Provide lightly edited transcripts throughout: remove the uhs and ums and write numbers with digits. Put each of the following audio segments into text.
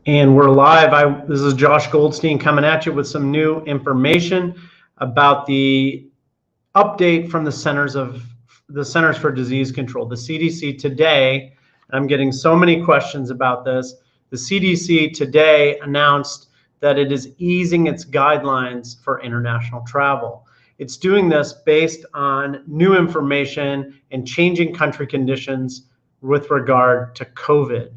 And we're live. This is Josh Goldstein coming at you with some new information about the update from the Centers for Disease Control, the CDC today. I'm getting so many questions about this. The CDC today announced that it is easing its guidelines for international travel. It's doing this based on new information and changing country conditions with regard to COVID.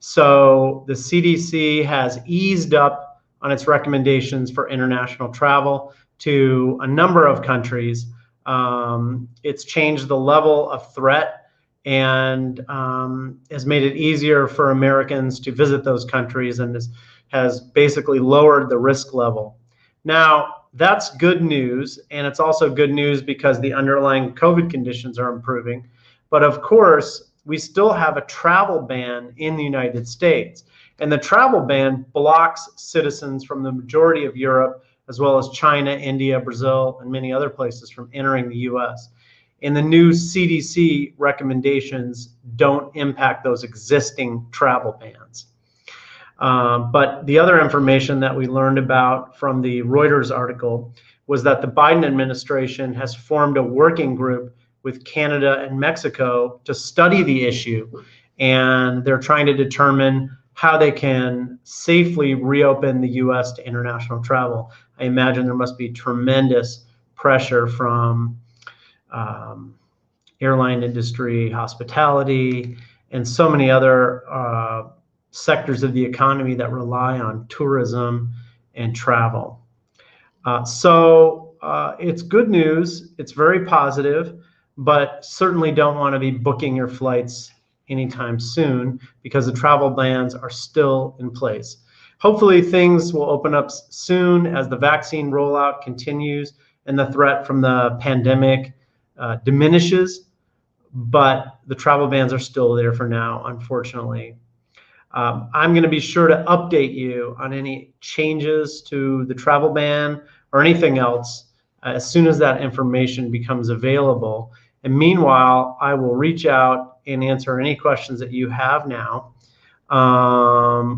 So the CDC has eased up on its recommendations for international travel to a number of countries. It's changed the level of threat and has made it easier for Americans to visit those countries, and has basically lowered the risk level. Now, that's good news, and it's also good news because the underlying COVID conditions are improving. But of course, we still have a travel ban in the United States. And the travel ban blocks citizens from the majority of Europe, as well as China, India, Brazil, and many other places from entering the US. And the new CDC recommendations don't impact those existing travel bans. But the other information that we learned about from the Reuters article was that the Biden administration has formed a working group with Canada and Mexico to study the issue, and they're trying to determine how they can safely reopen the US to international travel. I imagine there must be tremendous pressure from airline industry, hospitality, and so many other sectors of the economy that rely on tourism and travel. So it's good news. It's very positive, but certainly don't want to be booking your flights anytime soon because the travel bans are still in place. Hopefully things will open up soon as the vaccine rollout continues and the threat from the pandemic diminishes, but the travel bans are still there for now, unfortunately. I'm going to be sure to update you on any changes to the travel ban or anything else as soon as that information becomes available. And meanwhile, I will reach out and answer any questions that you have now.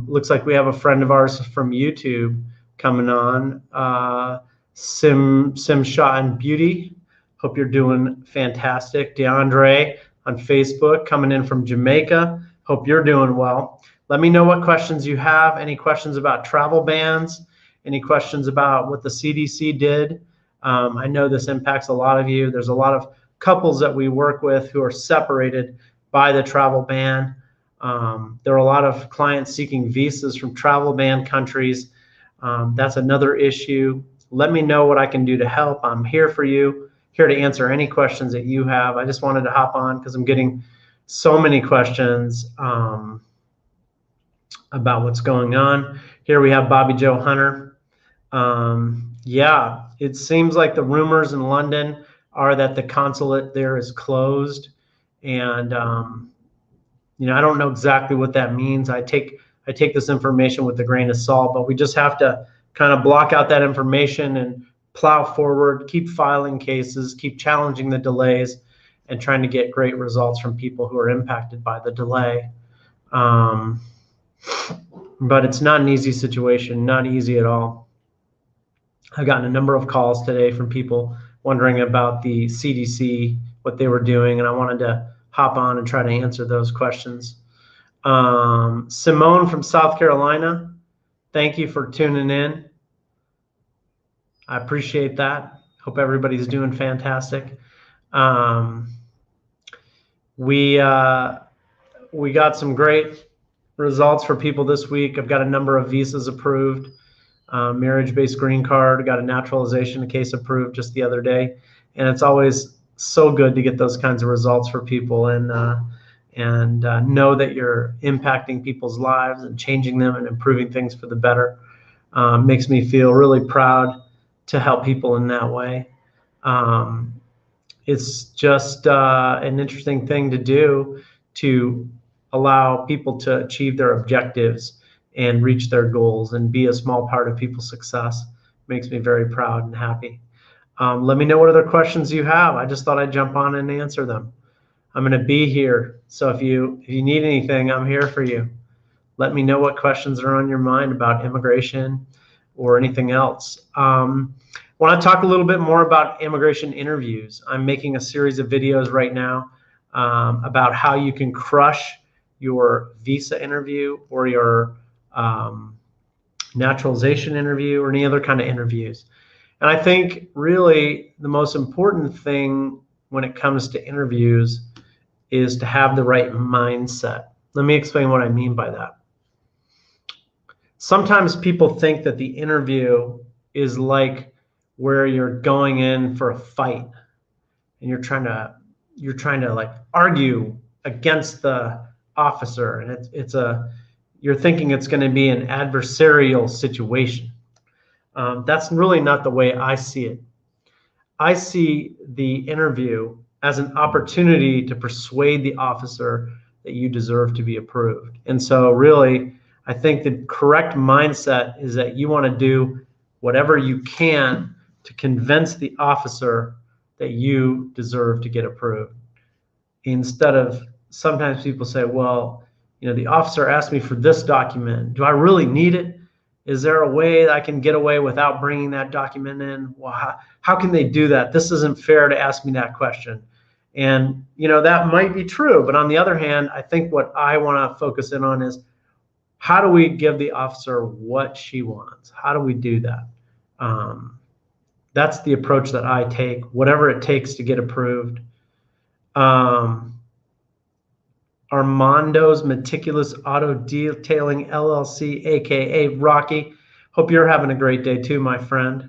Looks like we have a friend of ours from YouTube coming on, Sim Shot and Beauty. Hope you're doing fantastic. DeAndre on Facebook coming in from Jamaica. Hope you're doing well. Let me know what questions you have. Any questions about travel bans? Any questions about what the CDC did? I know this impacts a lot of you. There's a lot of couples that we work with who are separated by the travel ban. There are a lot of clients seeking visas from travel ban countries. That's another issue. Let me know what I can do to help. I'm here for you, here to answer any questions that you have. I just wanted to hop on because I'm getting so many questions about what's going on. Here we have Bobby Joe Hunter. Yeah, it seems like the rumors in London are that the consulate there is closed, and I don't know exactly what that means. I take this information with a grain of salt, but we just have to kind of block out that information and plow forward, keep filing cases, keep challenging the delays, and trying to get great results from people who are impacted by the delay. But it's not an easy situation, not easy at all. I've gotten a number of calls today from people wondering about the CDC, what they were doing, and I wanted to hop on and try to answer those questions. Simone from South Carolina, thank you for tuning in. I appreciate that. Hope everybody's doing fantastic. We got some great results for people this week. I've got a number of visas approved. Marriage-based green card, got a naturalization case approved just the other day. And it's always so good to get those kinds of results for people and know that you're impacting people's lives and changing them and improving things for the better. Makes me feel really proud to help people in that way. It's just an interesting thing to do to allow people to achieve their objectives and reach their goals and be a small part of people's success. Makes me very proud and happy. Let me know what other questions you have. I just thought I'd jump on and answer them. I'm going to be here. So if you need anything, I'm here for you. Let me know what questions are on your mind about immigration or anything else. I want to talk a little bit more about immigration interviews. I'm making a series of videos right now about how you can crush your visa interview or your naturalization interview or any other kind of interviews. And I think really the most important thing when it comes to interviews is to have the right mindset. Let me explain what I mean by that. Sometimes people think that the interview is like where you're going in for a fight and you're trying to like argue against the officer, and you're thinking it's going to be an adversarial situation. That's really not the way I see it. I see the interview as an opportunity to persuade the officer that you deserve to be approved. And so really, I think the correct mindset is that you want to do whatever you can to convince the officer that you deserve to get approved. Instead of, sometimes people say, well, the officer asked me for this document. Do I really need it? Is there a way that I can get away without bringing that document in? Well, how can they do that? This isn't fair to ask me that question. And, that might be true. But on the other hand, I think what I want to focus in on is, how do we give the officer what she wants? How do we do that? That's the approach that I take, whatever it takes to get approved. Armando's Meticulous Auto Detailing LLC, aka Rocky. Hope you're having a great day too, my friend.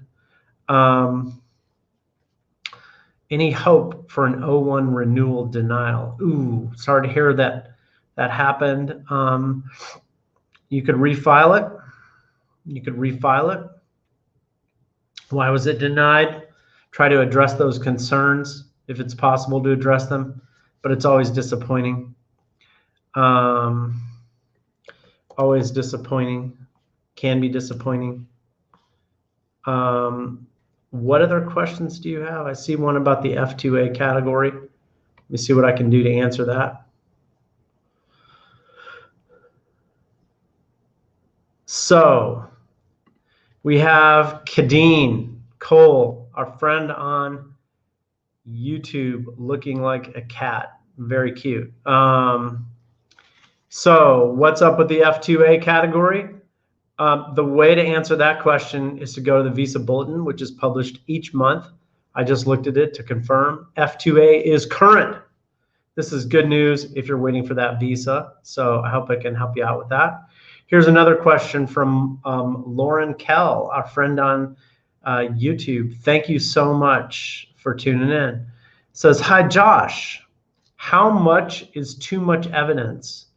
Any hope for an 01 renewal denial? Ooh, sorry to hear that happened. You could refile it. Why was it denied? Try to address those concerns if it's possible to address them, but it's always disappointing. Always disappointing, can be disappointing. What other questions do you have? I see one about the F2A category. Let me see what I can do to answer that. So we have Kadeen Cole, our friend on YouTube, looking like a cat. Very cute. So what's up with the F2A category? The way to answer that question is to go to the Visa Bulletin, which is published each month. I just looked at it to confirm. F2A is current. This is good news if you're waiting for that visa. So I hope I can help you out with that. Here's another question from Lauren Kell, our friend on YouTube. Thank you so much for tuning in. It says, hi, Josh. How much is too much evidence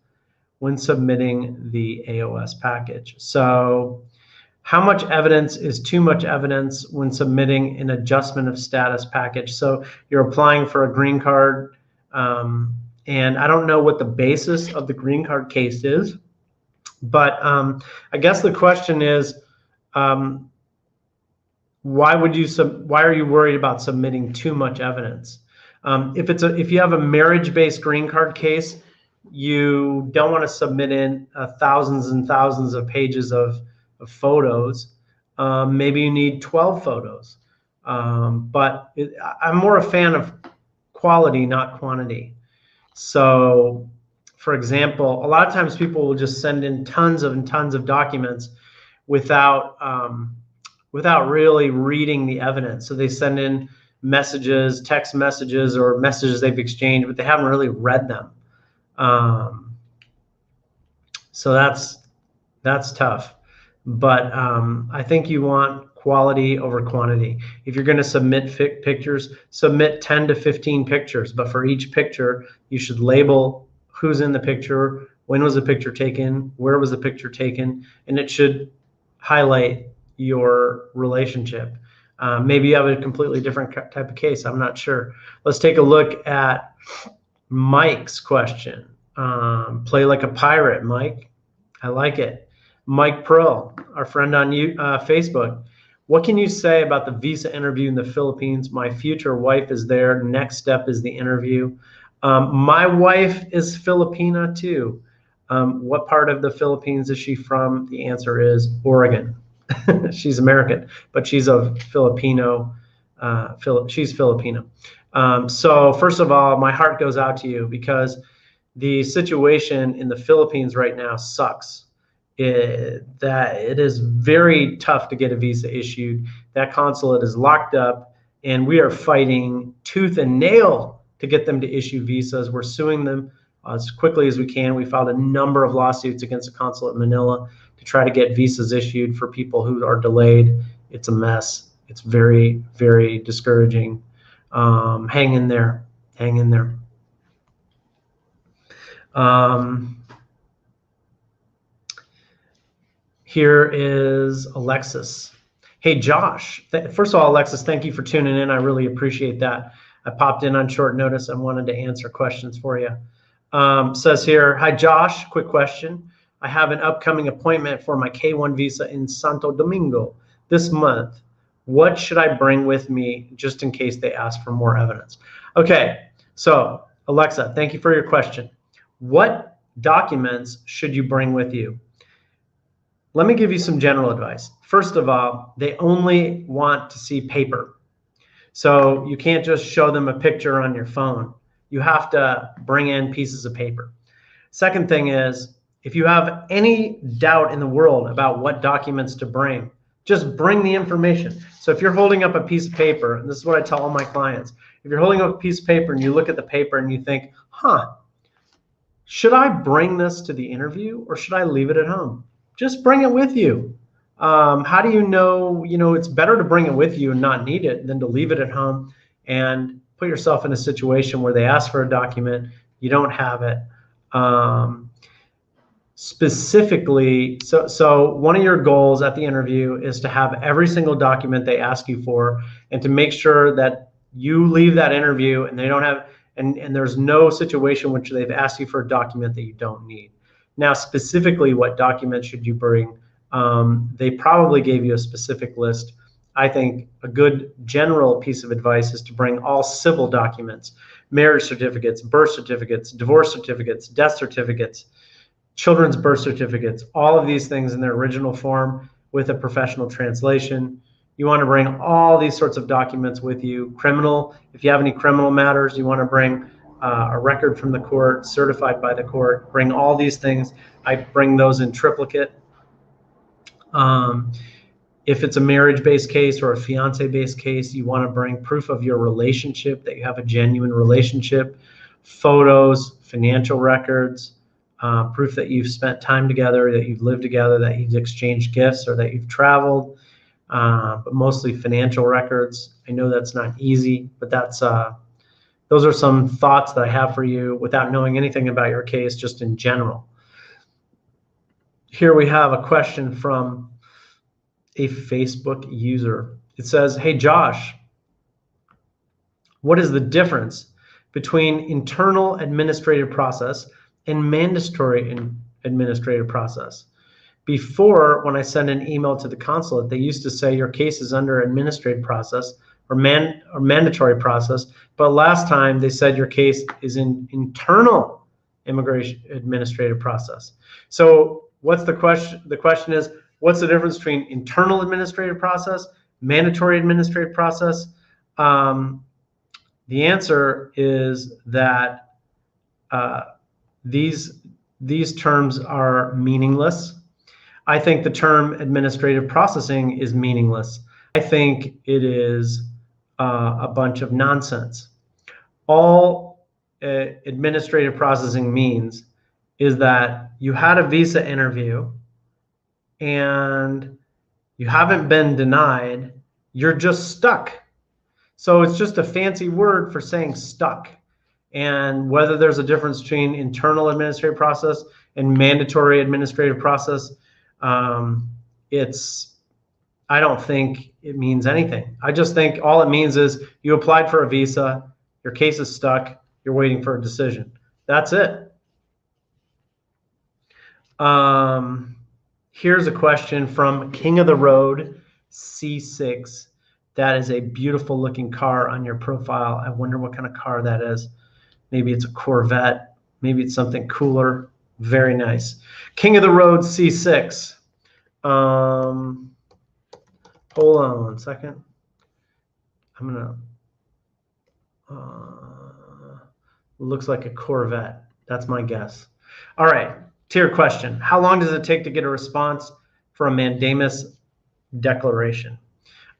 when submitting the AOS package? So how much evidence is too much evidence when submitting an adjustment of status package? So you're applying for a green card, and I don't know what the basis of the green card case is, but I guess the question is, why are you worried about submitting too much evidence? If you have a marriage-based green card case, you don't want to submit in thousands and thousands of pages of photos. Maybe you need 12 photos. But I'm more a fan of quality, not quantity. So, for example, a lot of times people will just send in tons and tons of documents without really reading the evidence. So they send in messages, text messages, or messages they've exchanged, but they haven't really read them. So that's tough. But I think you want quality over quantity. If you're going to submit pictures, submit 10 to 15 pictures. But for each picture, you should label who's in the picture, when was the picture taken, where was the picture taken, and it should highlight your relationship. Maybe you have a completely different type of case. I'm not sure. Let's take a look at Mike's question. Play like a pirate, Mike. I like it. Mike Pearl, our friend on Facebook. What can you say about the visa interview in the Philippines? My future wife is there. Next step is the interview. My wife is Filipina too. What part of the Philippines is she from? The answer is Oregon. She's American, but she's of Filipino. She's Filipino. So first of all, my heart goes out to you because the situation in the Philippines right now sucks. That it is very tough to get a visa issued. That consulate is locked up, and we are fighting tooth and nail to get them to issue visas. We're suing them as quickly as we can. We filed a number of lawsuits against the consulate in Manila to try to get visas issued for people who are delayed. It's a mess. It's very, very discouraging. Hang in there. Hang in there. Here is Alexis. Hey, Josh. First of all, Alexis, thank you for tuning in. I really appreciate that. I popped in on short notice. I wanted to answer questions for you. Says here, hi, Josh. Quick question. I have an upcoming appointment for my K1 visa in Santo Domingo this month. What should I bring with me just in case they ask for more evidence? Okay, so Alexa, thank you for your question. What documents should you bring with you? Let me give you some general advice. First of all, they only want to see paper. So you can't just show them a picture on your phone. You have to bring in pieces of paper. Second thing is, if you have any doubt in the world about what documents to bring, just bring the information. So if you're holding up a piece of paper, and this is what I tell all my clients, if you're holding up a piece of paper and you look at the paper and you think, should I bring this to the interview or should I leave it at home? Just bring it with you. How do you know, it's better to bring it with you and not need it than to leave it at home and put yourself in a situation where they ask for a document, you don't have it. Specifically, so one of your goals at the interview is to have every single document they ask you for and to make sure that you leave that interview and they don't have, and there's no situation which they've asked you for a document that you don't need. Now, specifically, what documents should you bring? They probably gave you a specific list. I think a good general piece of advice is to bring all civil documents, marriage certificates, birth certificates, divorce certificates, death certificates, children's birth certificates, all of these things in their original form with a professional translation. You want to bring all these sorts of documents with you. Criminal, if you have any criminal matters, you want to bring a record from the court, certified by the court. Bring all these things. I bring those in triplicate. If it's a marriage-based case or a fiance-based case, you want to bring proof of your relationship, that you have a genuine relationship, photos, financial records, proof that you've spent time together, that you've lived together, that you've exchanged gifts, or that you've traveled, but mostly financial records. I know that's not easy, but those are some thoughts that I have for you without knowing anything about your case, just in general. Here we have a question from a Facebook user. It says, hey, Josh, what is the difference between internal administrative process and mandatory administrative process? Before, when I send an email to the consulate, they used to say your case is under administrative process or mandatory process, but last time they said your case is in internal immigration administrative process. So what's the question? The question is, what's the difference between internal administrative process, mandatory administrative process? The answer is that these terms are meaningless. I think the term administrative processing is meaningless. I think it is a bunch of nonsense. All administrative processing means is that you had a visa interview and you haven't been denied, you're just stuck. So it's just a fancy word for saying stuck. And whether there's a difference between internal administrative process and mandatory administrative process, I don't think it means anything. I just think all it means is you applied for a visa, your case is stuck, you're waiting for a decision. That's it. Here's a question from King of the Road C6. That is a beautiful looking car on your profile. I wonder what kind of car that is. Maybe it's a Corvette. Maybe it's something cooler. Very nice. King of the Road C6. Hold on 1 second. I'm gonna. Looks like a Corvette. That's my guess. All right. To your question, how long does it take to get a response for a mandamus declaration?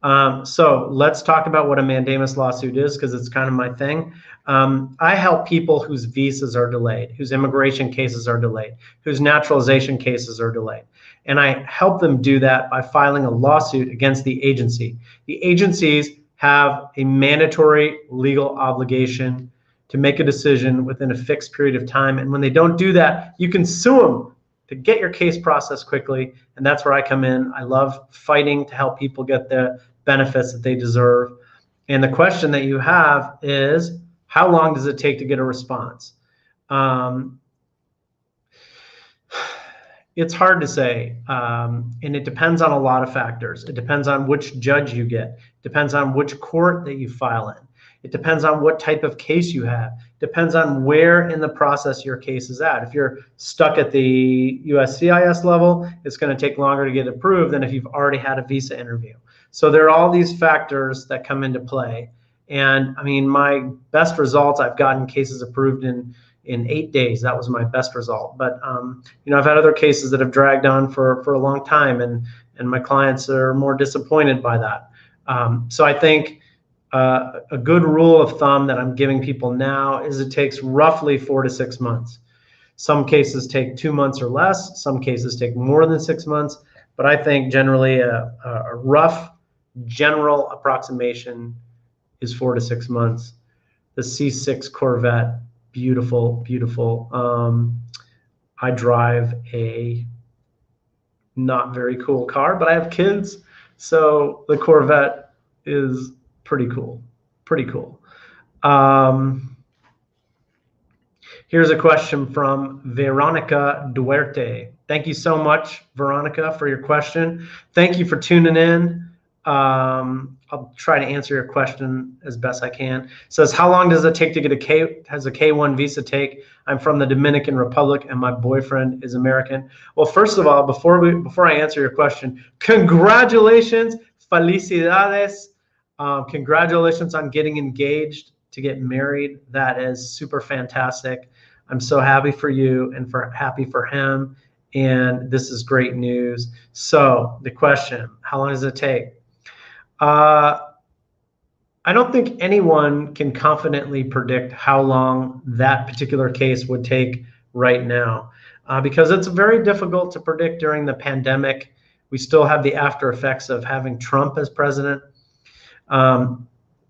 So let's talk about what a mandamus lawsuit is, because it's kind of my thing. I help people whose visas are delayed, whose immigration cases are delayed, whose naturalization cases are delayed. And I help them do that by filing a lawsuit against the agency. The agencies have a mandatory legal obligation to make a decision within a fixed period of time. And when they don't do that, you can sue them to get your case processed quickly. And that's where I come in. I love fighting to help people get the benefits that they deserve. And the question that you have is, how long does it take to get a response? It's hard to say, and it depends on a lot of factors. It depends on which judge you get. It depends on which court that you file in. It depends on what type of case you have. It depends on where in the process your case is at. If you're stuck at the USCIS level, it's going to take longer to get approved than if you've already had a visa interview. So there are all these factors that come into play. And I mean, my best results, I've gotten cases approved in 8 days. That was my best result. But you know, I've had other cases that have dragged on for a long time, and my clients are more disappointed by that. So I think a good rule of thumb that I'm giving people now is it takes roughly 4 to 6 months. Some cases take 2 months or less. Some cases take more than 6 months. But I think generally a rough general approximation is 4 to 6 months. The C6 Corvette, beautiful, beautiful. I drive a not very cool car, but I have kids, so the Corvette is pretty cool. Pretty cool. Here's a question from Veronica Duarte. Thank you so much, Veronica, for your question. Thank you for tuning in. I'll try to answer your question as best I can. It says, how long does it take to get a K1 visa take? I'm from the Dominican Republic and my boyfriend is American. Well, first of all, before I answer your question, congratulations, felicidades. Congratulations on getting engaged to get married. That is super fantastic. I'm so happy for you and happy for him. And this is great news. So the question, how long does it take? I don't think anyone can confidently predict how long that particular case would take right now, because it's very difficult to predict during the pandemic. We still have the after effects of having Trump as president.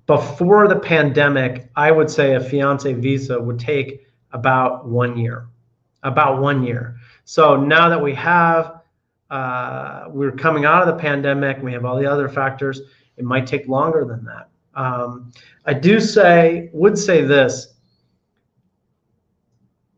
Before the pandemic, I would say a fiance visa would take about 1 year. About 1 year. So now that we have, we're coming out of the pandemic, we have all the other factors, it might take longer than that. I would say this,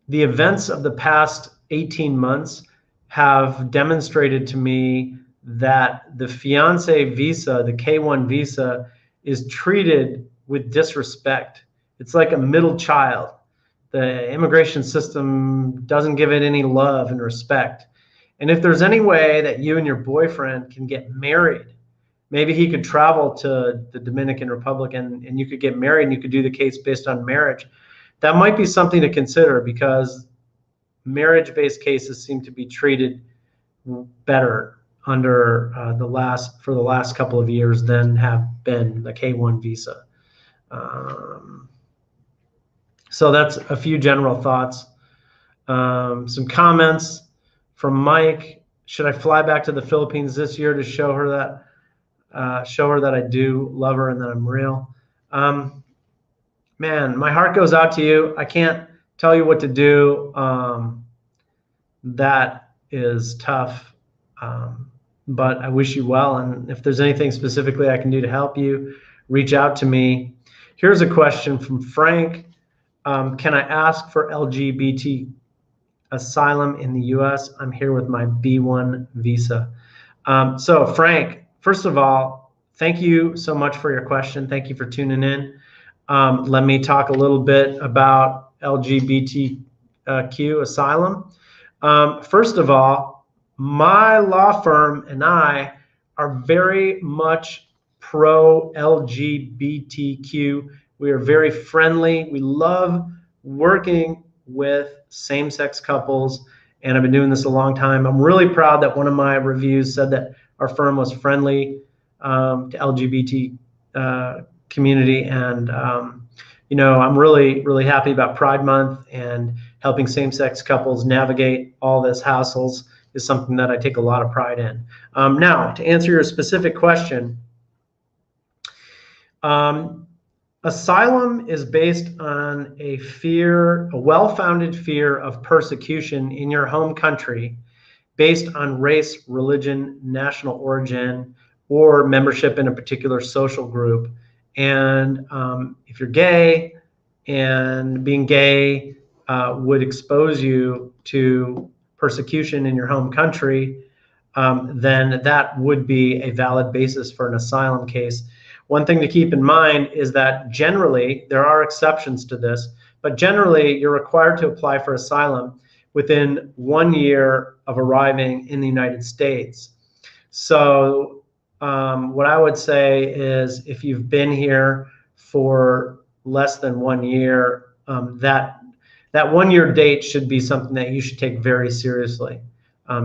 the events of the past 18 months have demonstrated to me that the fiance visa, the K1 visa, is treated with disrespect. It's like a middle child. The immigration system doesn't give it any love and respect. And if there's any way that you and your boyfriend can get married, maybe he could travel to the Dominican Republic and you could get married and you could do the case based on marriage. That might be something to consider, because marriage-based cases seem to be treated better under for the last couple of years than have been the K1 visa. So that's a few general thoughts. Some comments from Mike. Should I fly back to the Philippines this year to show her that I do love her and that I'm real? Man, my heart goes out to you. I can't tell you what to do. That is tough. But I wish you well. And if there's anything specifically I can do to help you, reach out to me. Here's a question from Frank. Can I ask for LGBT asylum in the US? I'm here with my B1 visa. So Frank, first of all, thank you so much for your question. Thank you for tuning in. Let me talk a little bit about LGBTQ asylum. First of all, my law firm and I are very much pro LGBTQ. We are very friendly. We love working with same-sex couples, and I've been doing this a long time. I'm really proud that one of my reviews said that our firm was friendly to LGBT community, and you know, I'm really happy about Pride Month, and helping same-sex couples navigate all this hassles is something that I take a lot of pride in. Now, to answer your specific question, asylum is based on a well-founded fear of persecution in your home country based on race, religion, national origin, or membership in a particular social group. And if you're gay, and being gay would expose you to persecution in your home country, then that would be a valid basis for an asylum case. One thing to keep in mind is that generally, there are exceptions to this, but generally you're required to apply for asylum within 1 year of arriving in the United States. So what I would say is, if you've been here for less than 1 year, that 1 year date should be something that you should take very seriously,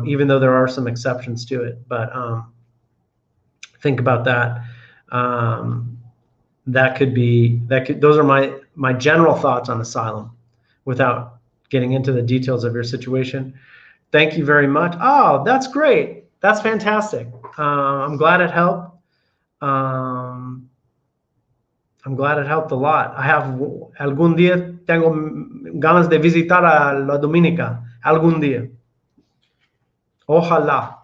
even though there are some exceptions to it. But think about that. Those are my general thoughts on asylum, without getting into the details of your situation. Thank you very much. Oh, that's great. That's fantastic. I'm glad it helped. I'm glad it helped a lot. Algún día tengo ganas de visitar a la Dominica. Algún día. Ojalá.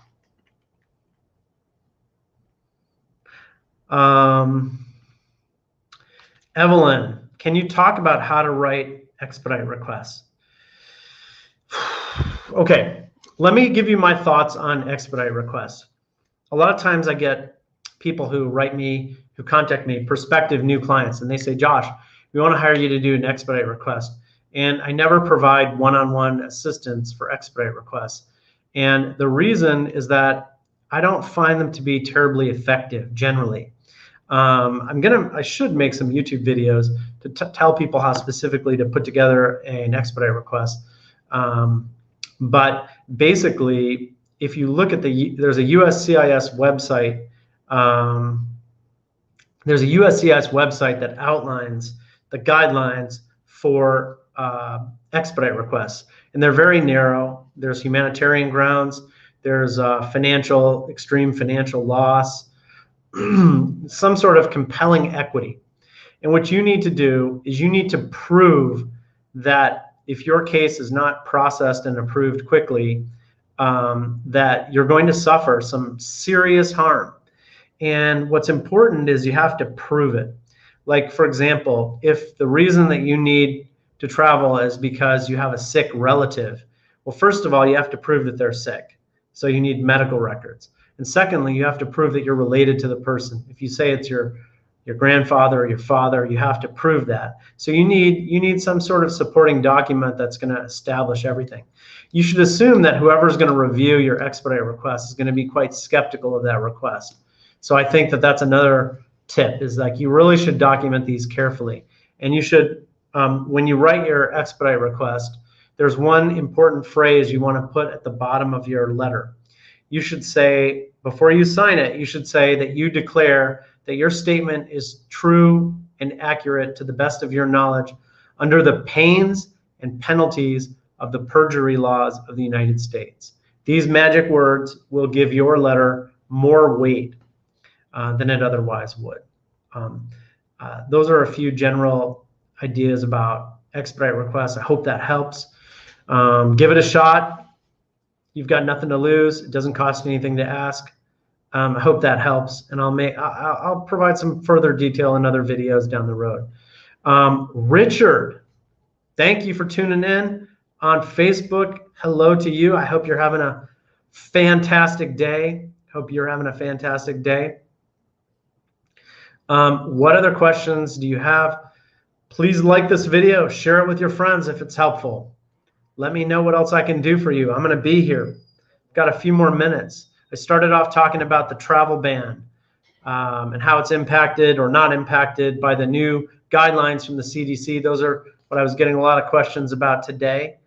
Evelyn, can you talk about how to write expedite requests? Okay, let me give you my thoughts on expedite requests. A lot of times I get people who contact me, prospective new clients, and they say, Josh, we want to hire you to do an expedite request. And I never provide one-on-one assistance for expedite requests. And the reason is that I don't find them to be terribly effective generally. I should make some YouTube videos to tell people how specifically to put together an expedite request. But basically, if you look at there's a USCIS website. There's a USCIS website that outlines the guidelines for expedite requests, and they're very narrow. There's humanitarian grounds. There's extreme financial loss, some sort of compelling equity. And what you need to do is you need to prove that if your case is not processed and approved quickly, that you're going to suffer some serious harm. And what's important is you have to prove it. Like, for example, if the reason that you need to travel is because you have a sick relative, well, first of all, you have to prove that they're sick. So you need medical records. And secondly, you have to prove that you're related to the person. If you say it's your grandfather or your father, you have to prove that. So you need some sort of supporting document that's going to establish everything. You should assume that whoever's going to review your expedite request is going to be quite skeptical of that request. So I think that that's another tip, is like you really should document these carefully. And you should, when you write your expedite request, there's one important phrase you want to put at the bottom of your letter. You should say, before you sign it, you should say that you declare that your statement is true and accurate to the best of your knowledge under the pains and penalties of the perjury laws of the United States. These magic words will give your letter more weight than it otherwise would. Those are a few general ideas about expedite requests. I hope that helps. Give it a shot. You've got nothing to lose. It doesn't cost anything to ask. I hope that helps, and I'll provide some further detail in other videos down the road. Richard, thank you for tuning in on Facebook. Hello to you. I hope you're having a fantastic day. What other questions do you have? Please like this video, share it with your friends if it's helpful. let me know what else I can do for you. I'm going to be here. Got a few more minutes. I started off talking about the travel ban and how it's impacted or not impacted by the new guidelines from the CDC. Those are what I was getting a lot of questions about today.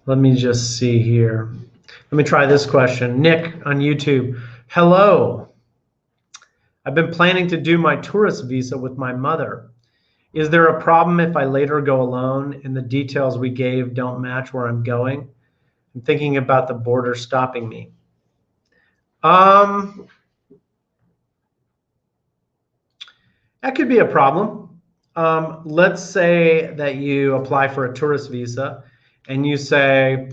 Let me just see here. Let me try this question. Nick on YouTube. Hello. I've been planning to do my tourist visa with my mother. Is there a problem if I later go alone and the details we gave don't match where I'm going? I'm thinking about the border stopping me. That could be a problem. Let's say that you apply for a tourist visa and you say,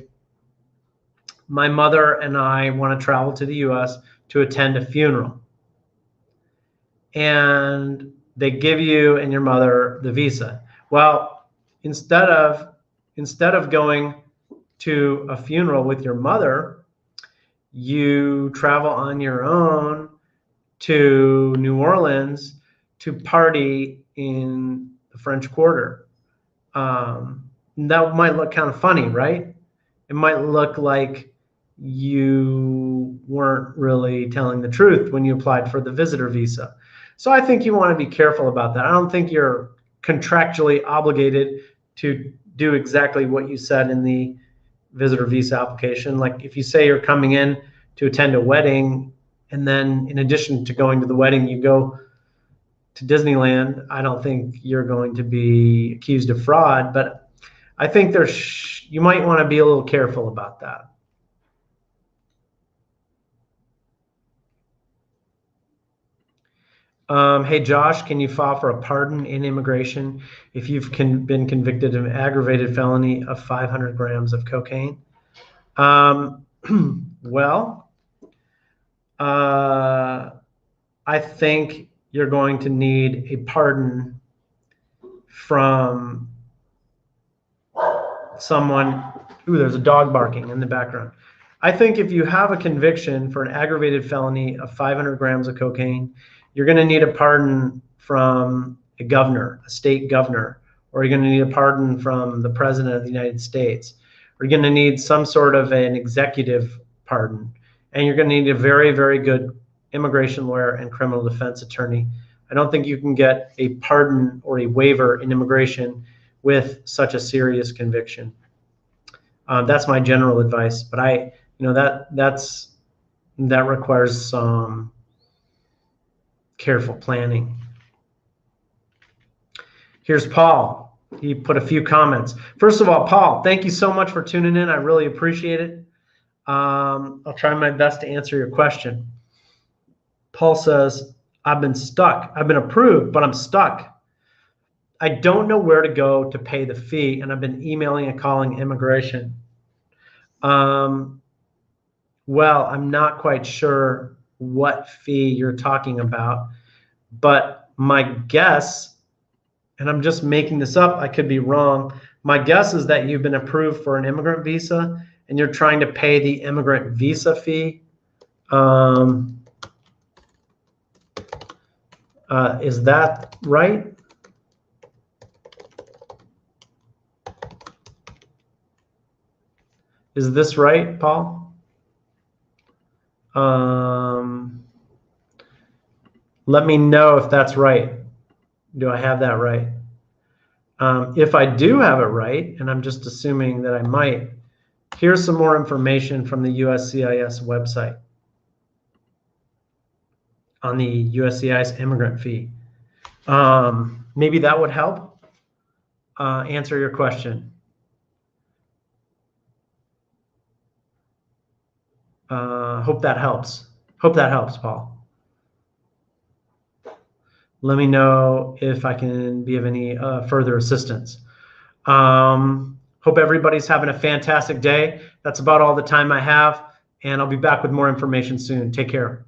my mother and I want to travel to the US to attend a funeral. And they give you and your mother the visa. Well, instead of going to a funeral with your mother, you travel on your own to New Orleans to party in the French Quarter. That might look kind of funny, right? It might look like you weren't really telling the truth when you applied for the visitor visa. So I think you want to be careful about that. I don't think you're contractually obligated to do exactly what you said in the visitor visa application. Like if you say you're coming in to attend a wedding, and then in addition to going to the wedding, you go to Disneyland, I don't think you're going to be accused of fraud, but I think you might want to be a little careful about that. Hey, Josh, can you file for a pardon in immigration if you've been convicted of an aggravated felony of 500 grams of cocaine? Well, I think you're going to need a pardon from someone. Ooh, there's a dog barking in the background. I think if you have a conviction for an aggravated felony of 500 grams of cocaine, you're going to need a pardon from a governor, a state governor, or you're going to need a pardon from the president of the United States, or you're going to need some sort of an executive pardon. And you're going to need a very, very good immigration lawyer and criminal defense attorney. I don't think you can get a pardon or a waiver in immigration with such a serious conviction. That's my general advice, but that requires some careful planning. Here's Paul. He put a few comments. First of all, Paul, thank you so much for tuning in. I really appreciate it. I'll try my best to answer your question. Paul says, I've been stuck. I've been approved, but I'm stuck. I don't know where to go to pay the fee, and I've been emailing and calling immigration. Well, I'm not quite sure what fee you're talking about, but my guess, and I'm just making this up, I could be wrong, my guess is that you've been approved for an immigrant visa and you're trying to pay the immigrant visa fee. Is that right? Is this right, Paul? Let me know if that's right. Do I have that right? If I do have it right, and I'm just assuming that I might, here's some more information from the USCIS website on the USCIS immigrant fee. Maybe that would help answer your question. Hope that helps. Hope that helps, Paul. Let me know if I can be of any further assistance. Hope everybody's having a fantastic day. That's about all the time I have, and I'll be back with more information soon. Take care.